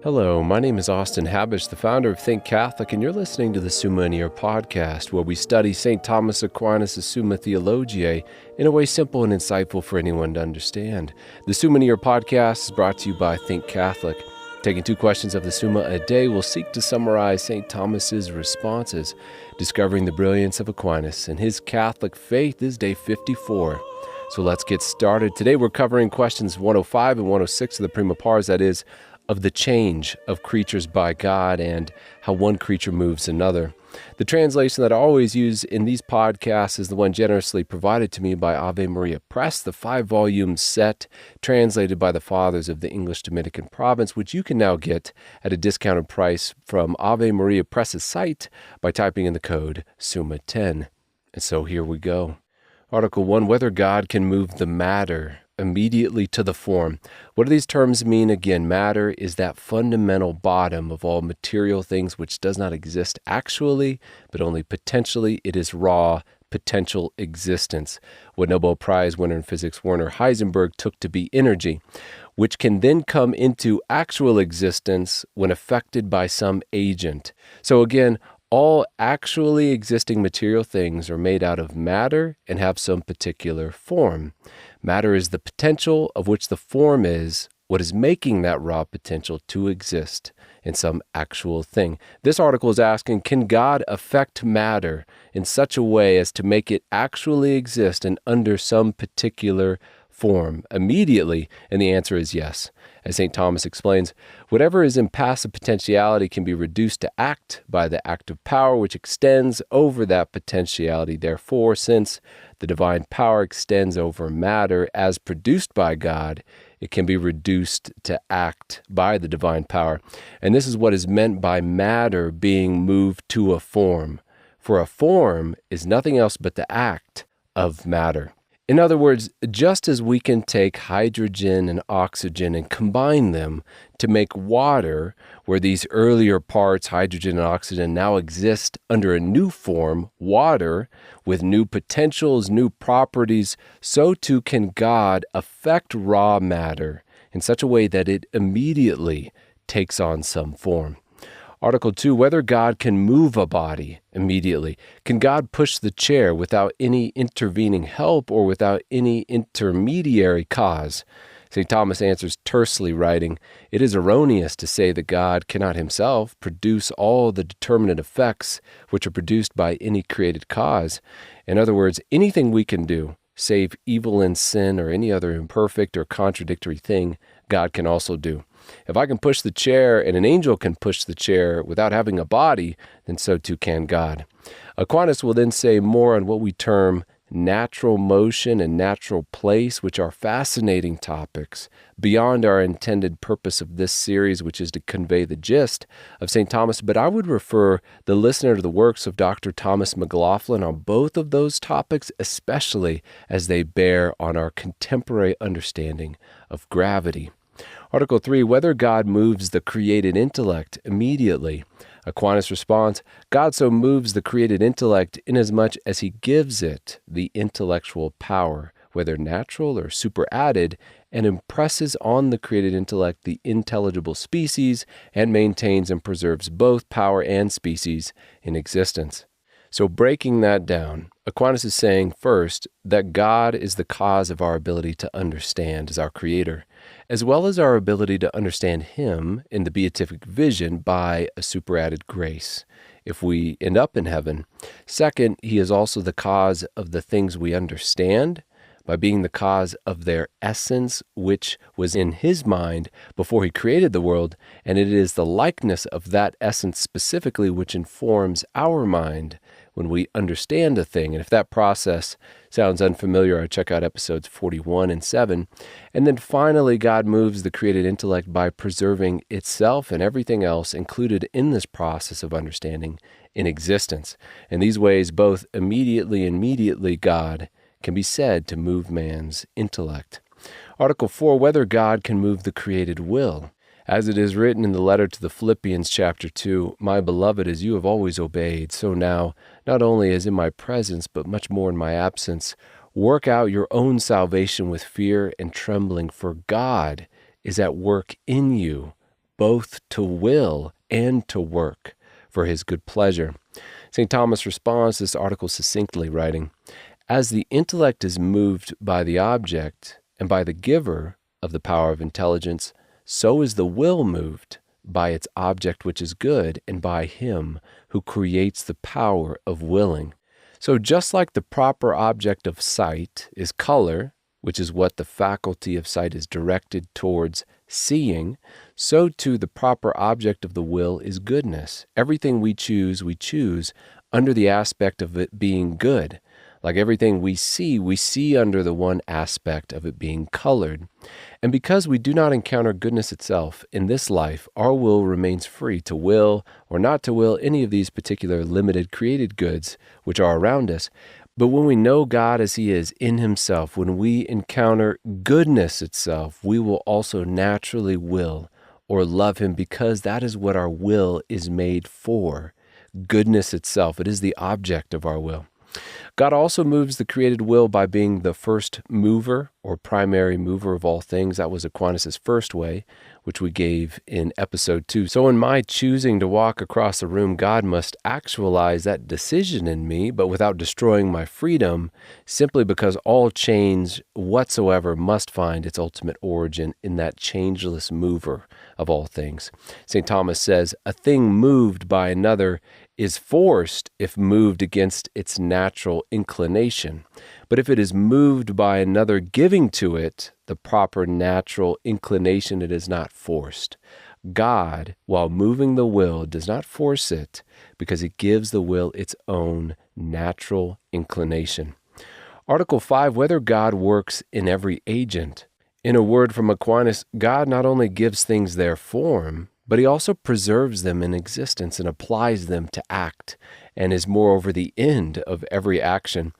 Hello, my name is Austin Habish, the founder of Think Catholic, and you're listening to the Summa podcast, where we study St. Thomas Aquinas' Summa Theologiae in a way simple and insightful for anyone to understand. The Summa podcast is brought to you by Think Catholic. Taking 2 questions of the Summa a day, we'll seek to summarize St. Thomas's responses, discovering the brilliance of Aquinas and his Catholic faith. This is day 54. So let's get started. Today we're covering questions 105 and 106 of the Prima Pars, that is, of the change of creatures by God and how one creature moves another. The translation that I always use in these podcasts is the one generously provided to me by Ave Maria Press, the 5-volume set translated by the Fathers of the English Dominican province, which you can now get at a discounted price from Ave Maria Press's site by typing in the code SUMMA10. And so here we go. Article 1, whether God can move the matter immediately to the form. What do these terms mean? Again, matter is that fundamental bottom of all material things which does not exist actually, but only potentially. It is raw, potential existence. What Nobel Prize winner in physics Werner Heisenberg took to be energy, which can then come into actual existence when affected by some agent. So again, all actually existing material things are made out of matter and have some particular form. Matter is the potential of which the form is what is making that raw potential to exist in some actual thing. This article is asking, can God affect matter in such a way as to make it actually exist and under some particular form immediately? And the answer is yes. As St. Thomas explains, whatever is in passive potentiality can be reduced to act by the active power which extends over that potentiality. Therefore, since the divine power extends over matter as produced by God, it can be reduced to act by the divine power. And this is what is meant by matter being moved to a form. For a form is nothing else but the act of matter. In other words, just as we can take hydrogen and oxygen and combine them to make water, where these earlier parts, hydrogen and oxygen, now exist under a new form, water, with new potentials, new properties, so too can God affect raw matter in such a way that it immediately takes on some form. Article 2, whether God can move a body immediately. Can God push the chair without any intervening help or without any intermediary cause? St. Thomas answers tersely, writing, "It is erroneous to say that God cannot himself produce all the determinate effects which are produced by any created cause. In other words, anything we can do, save evil and sin or any other imperfect or contradictory thing, God can also do. If I can push the chair and an angel can push the chair without having a body, then so too can God." Aquinas will then say more on what we term natural motion and natural place, which are fascinating topics beyond our intended purpose of this series, which is to convey the gist of St. Thomas. But I would refer the listener to the works of Dr. Thomas McLaughlin on both of those topics, especially as they bear on our contemporary understanding of gravity. Article 3, whether God moves the created intellect immediately. Aquinas responds, God so moves the created intellect inasmuch as he gives it the intellectual power, whether natural or superadded, and impresses on the created intellect the intelligible species and maintains and preserves both power and species in existence. So breaking that down, Aquinas is saying first that God is the cause of our ability to understand as our creator, as well as our ability to understand him in the beatific vision by a superadded grace, if we end up in heaven. Second, he is also the cause of the things we understand by being the cause of their essence, which was in his mind before he created the world, and it is the likeness of that essence specifically which informs our mind when we understand a thing. And if that process sounds unfamiliar, I check out episodes 41 and 7. And then finally, God moves the created intellect by preserving itself and everything else included in this process of understanding in existence. In these ways, both immediately and mediately, God can be said to move man's intellect. Article 4, whether God can move the created will. As it is written in the letter to the Philippians, chapter 2, "My beloved, as you have always obeyed, so now, not only as in my presence, but much more in my absence, work out your own salvation with fear and trembling, for God is at work in you, both to will and to work for his good pleasure. St. Thomas responds to this article succinctly, writing, "As the intellect is moved by the object and by the giver of the power of intelligence, so is the will moved by its object which is good and by him who creates the power of willing." So just like the proper object of sight is color, which is what the faculty of sight is directed towards seeing, so too the proper object of the will is goodness. Everything we choose under the aspect of it being good. Like everything we see under the one aspect of it being colored. And because we do not encounter goodness itself in this life, our will remains free to will or not to will any of these particular limited created goods which are around us. But when we know God as he is in himself, when we encounter goodness itself, we will also naturally will or love him, because that is what our will is made for. Goodness itself, it is the object of our will. God also moves the created will by being the first mover or primary mover of all things. That was Aquinas' first way, which we gave in episode 2. So in my choosing to walk across the room, God must actualize that decision in me, but without destroying my freedom, simply because all change whatsoever must find its ultimate origin in that changeless mover of all things. St. Thomas says, "A thing moved by another is forced if moved against its natural inclination. But if it is moved by another giving to it the proper natural inclination, it is not forced." God, while moving the will, does not force it, because it gives the will its own natural inclination. Article 5, whether God works in every agent. In a word from Aquinas, God not only gives things their form, but he also preserves them in existence and applies them to act, and is moreover the end of every action.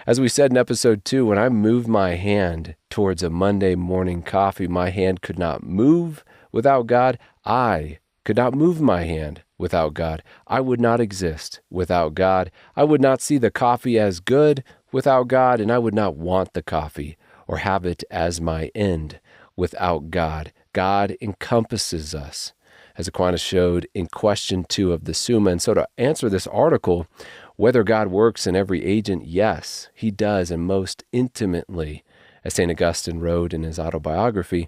As we said in episode 2, when I moved my hand towards a Monday morning coffee, my hand could not move without God. I could not move my hand without God. I would not exist without God. I would not see the coffee as good without God, and I would not want the coffee or have it as my end without God. God encompasses us, as Aquinas showed in question 2 of the Summa. And so to answer this article, whether God works in every agent, yes, he does, and most intimately. As St. Augustine wrote in his autobiography,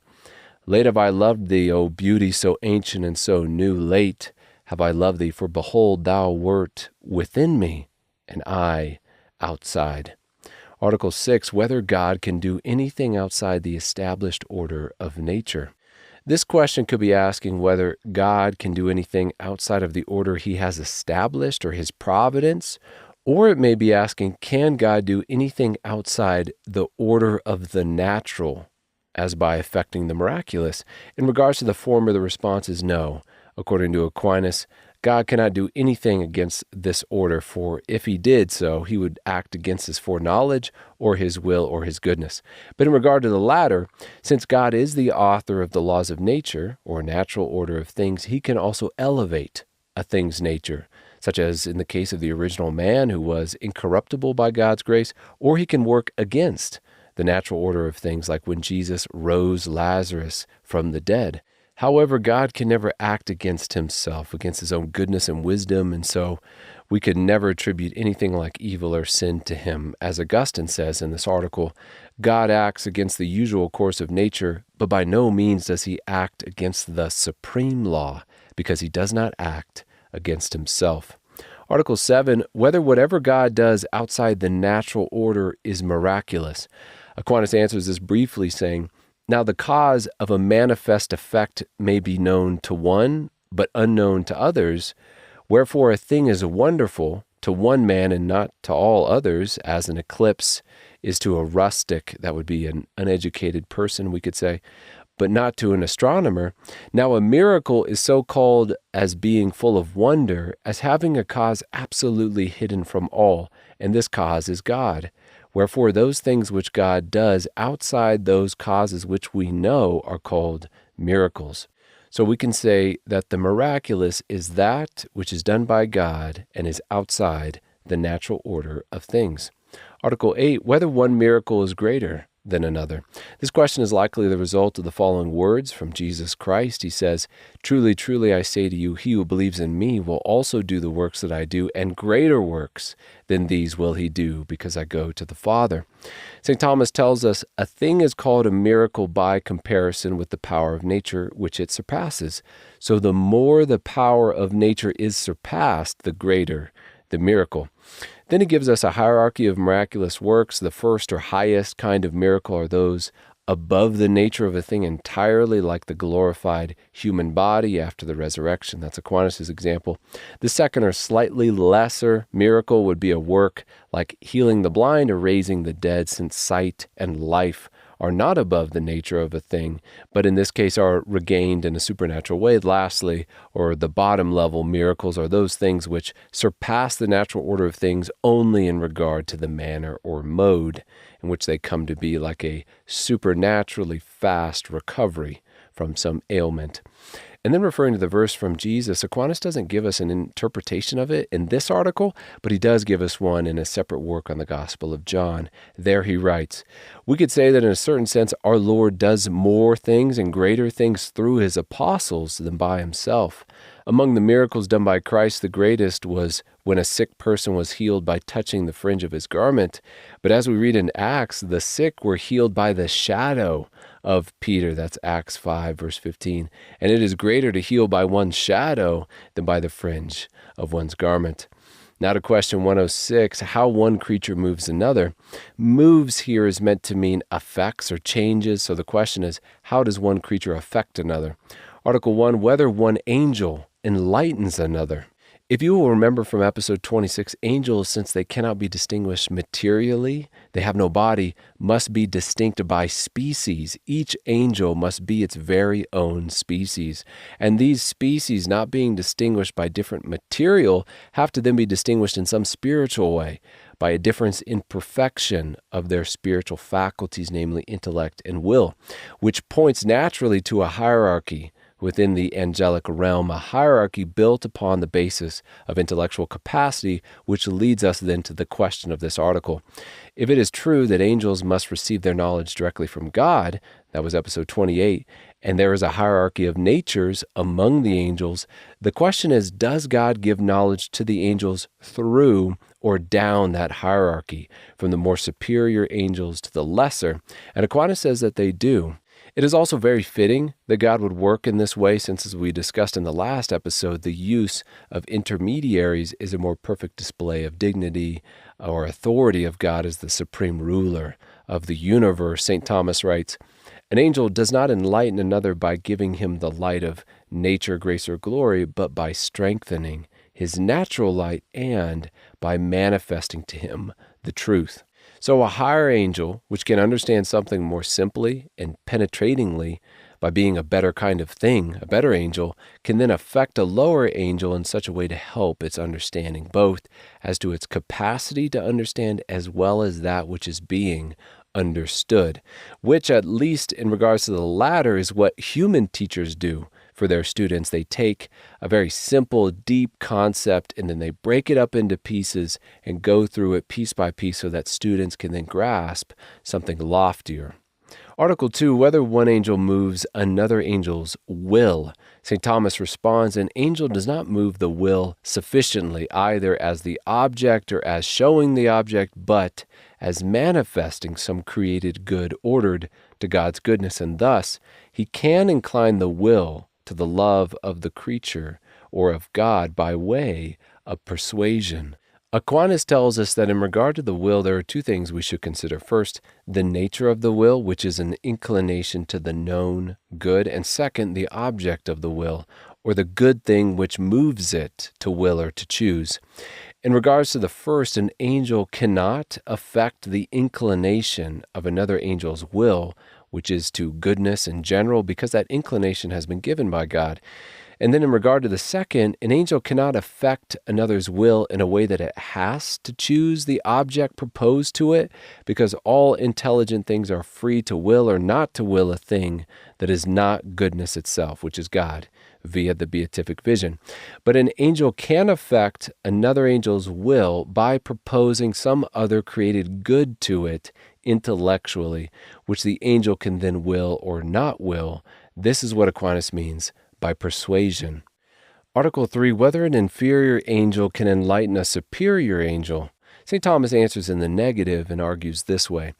"Late have I loved thee, O beauty so ancient and so new. Late have I loved thee, for behold, thou wert within me, and I outside." Article 6, whether God can do anything outside the established order of nature. This question could be asking whether God can do anything outside of the order he has established or his providence, or it may be asking, can God do anything outside the order of the natural, as by effecting the miraculous? In regards to the former, the response is no. According to Aquinas, God cannot do anything against this order, for if he did so, he would act against his foreknowledge or his will or his goodness. But in regard to the latter, since God is the author of the laws of nature or natural order of things, he can also elevate a thing's nature, such as in the case of the original man who was incorruptible by God's grace, or he can work against the natural order of things, like when Jesus rose Lazarus from the dead. However, God can never act against himself, against his own goodness and wisdom, and so we could never attribute anything like evil or sin to him. As Augustine says in this article, God acts against the usual course of nature, but by no means does he act against the supreme law, because he does not act against himself. Article 7, whether whatever God does outside the natural order is miraculous. Aquinas answers this briefly, saying, "Now the cause of a manifest effect may be known to one, but unknown to others. Wherefore a thing is wonderful to one man and not to all others, as an eclipse is to a rustic," that would be an uneducated person, we could say, "but not to an astronomer. Now a miracle is so called as being full of wonder, as having a cause absolutely hidden from all, and this cause is God. Wherefore those things which God does outside those causes which we know are called miracles." So we can say that the miraculous is that which is done by God and is outside the natural order of things. Article 8, whether one miracle is greater than another? This question is likely the result of the following words from Jesus Christ. He says, "Truly, truly, I say to you, he who believes in me will also do the works that I do, and greater works than these will he do, because I go to the Father." St. Thomas tells us, a thing is called a miracle by comparison with the power of nature, which it surpasses. So the more the power of nature is surpassed, the greater the miracle. Then he gives us a hierarchy of miraculous works. The first or highest kind of miracle are those above the nature of a thing entirely, like the glorified human body after the resurrection. That's Aquinas' example. The second or slightly lesser miracle would be a work like healing the blind or raising the dead, since sight and life are not above the nature of a thing, but in this case are regained in a supernatural way. Lastly, or the bottom level miracles are those things which surpass the natural order of things only in regard to the manner or mode in which they come to be, like a supernaturally fast recovery from some ailment. And then referring to the verse from Jesus, Aquinas doesn't give us an interpretation of it in this article, but he does give us one in a separate work on the Gospel of John. There he writes, "We could say that in a certain sense our Lord does more things and greater things through his apostles than by himself. Among the miracles done by Christ, the greatest was when a sick person was healed by touching the fringe of his garment. But as we read in Acts, the sick were healed by the shadow of Peter." That's Acts 5, verse 15. "And it is greater to heal by one's shadow than by the fringe of one's garment." Now to question 106, how one creature moves another. Moves here is meant to mean affects or changes. So the question is, how does one creature affect another? Article 1, whether one angel enlightens another. If you will remember from episode 26, angels, since they cannot be distinguished materially, they have no body, must be distinct by species. Each angel must be its very own species. And these species, not being distinguished by different material, have to then be distinguished in some spiritual way by a difference in perfection of their spiritual faculties, namely intellect and will, which points naturally to a hierarchy within the angelic realm, a hierarchy built upon the basis of intellectual capacity, which leads us then to the question of this article. If it is true that angels must receive their knowledge directly from God, that was episode 28, and there is a hierarchy of natures among the angels, the question is, does God give knowledge to the angels through or down that hierarchy, from the more superior angels to the lesser? And Aquinas says that they do. It is also very fitting that God would work in this way, since, as we discussed in the last episode, the use of intermediaries is a more perfect display of dignity or authority of God as the supreme ruler of the universe. St. Thomas writes, "An angel does not enlighten another by giving him the light of nature, grace, or glory, but by strengthening his natural light and by manifesting to him the truth." So a higher angel, which can understand something more simply and penetratingly by being a better kind of thing, a better angel, can then affect a lower angel in such a way to help its understanding, both as to its capacity to understand as well as that which is being understood, which, at least in regards to the latter, is what human teachers do for their students. They take a very simple, deep concept and then they break it up into pieces and go through it piece by piece so that students can then grasp something loftier. Article 2, whether one angel moves another angel's will. St. Thomas responds, an angel does not move the will sufficiently, either as the object or as showing the object, but as manifesting some created good ordered to God's goodness, and thus he can incline the will to the love of the creature or of God by way of persuasion. Aquinas tells us that in regard to the will, there are two things we should consider. First, the nature of the will, which is an inclination to the known good, and second, the object of the will, or the good thing which moves it to will or to choose. In regards to the first, an angel cannot affect the inclination of another angel's will, which is to goodness in general, because that inclination has been given by God. And then in regard to the second, an angel cannot affect another's will in a way that it has to choose the object proposed to it, because all intelligent things are free to will or not to will a thing that is not goodness itself, which is God, via the beatific vision. But an angel can affect another angel's will by proposing some other created good to it intellectually, which the angel can then will or not will. This is what Aquinas means by persuasion. Article 3, whether an inferior angel can enlighten a superior angel. St. Thomas answers in the negative and argues this way.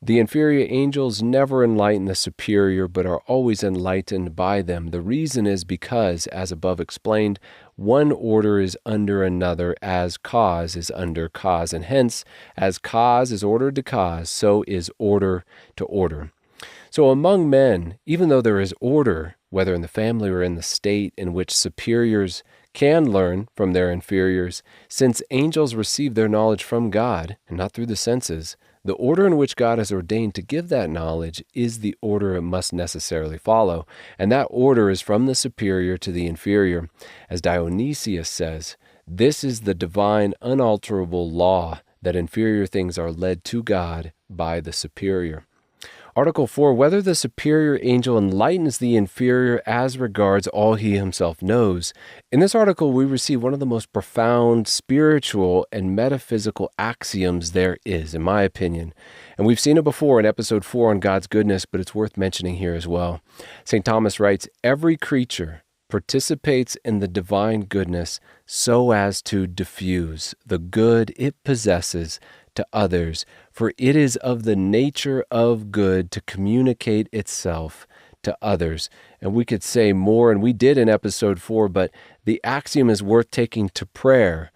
The inferior angels never enlighten the superior, but are always enlightened by them. The reason is because, as above explained, one order is under another as cause is under cause, and hence, as cause is ordered to cause, so is order to order. So among men, even though there is order, whether in the family or in the state, in which superiors can learn from their inferiors, since angels receive their knowledge from God, and not through the senses, the order in which God has ordained to give that knowledge is the order it must necessarily follow, and that order is from the superior to the inferior. As Dionysius says, this is the divine unalterable law, that inferior things are led to God by the superior. Article 4, whether the superior angel enlightens the inferior as regards all he himself knows. In this article, we receive one of the most profound spiritual and metaphysical axioms there is, in my opinion. And we've seen it before in episode 4 on God's goodness, but it's worth mentioning here as well. St. Thomas writes, every creature participates in the divine goodness so as to diffuse the good it possesses to others, for it is of the nature of good to communicate itself to others. And we could say more, and we did in episode 4, but the axiom is worth taking to prayer.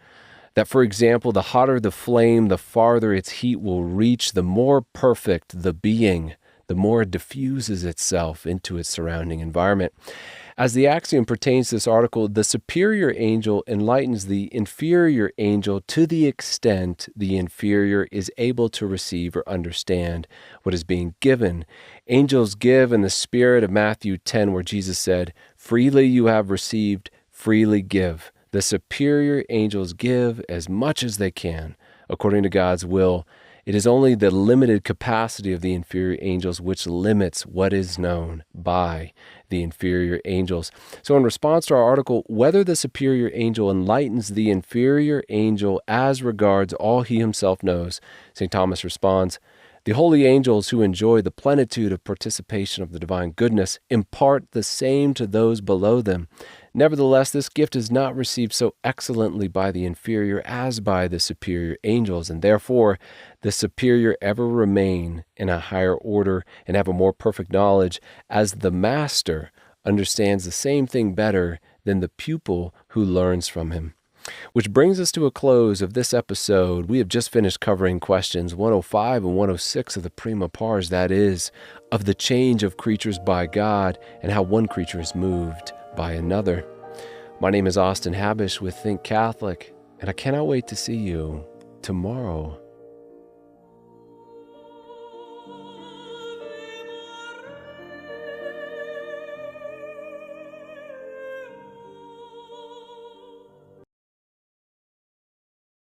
That, for example, the hotter the flame, the farther its heat will reach, the more perfect the being, the more it diffuses itself into its surrounding environment. As the axiom pertains to this article, the superior angel enlightens the inferior angel to the extent the inferior is able to receive or understand what is being given. Angels give in the spirit of Matthew 10, where Jesus said, freely you have received, freely give. The superior angels give as much as they can, according to God's will. It is only the limited capacity of the inferior angels which limits what is known by the inferior angels. So in response to our article, whether the superior angel enlightens the inferior angel as regards all he himself knows, St. Thomas responds, the holy angels who enjoy the plenitude of participation of the divine goodness impart the same to those below them. Nevertheless, this gift is not received so excellently by the inferior as by the superior angels, and therefore the superior ever remain in a higher order and have a more perfect knowledge, as the master understands the same thing better than the pupil who learns from him. Which brings us to a close of this episode. We have just finished covering questions 105 and 106 of the Prima Pars, that is, of the change of creatures by God and how one creature is moved by another. My name is Austin Habish with Think Catholic, and I cannot wait to see you tomorrow.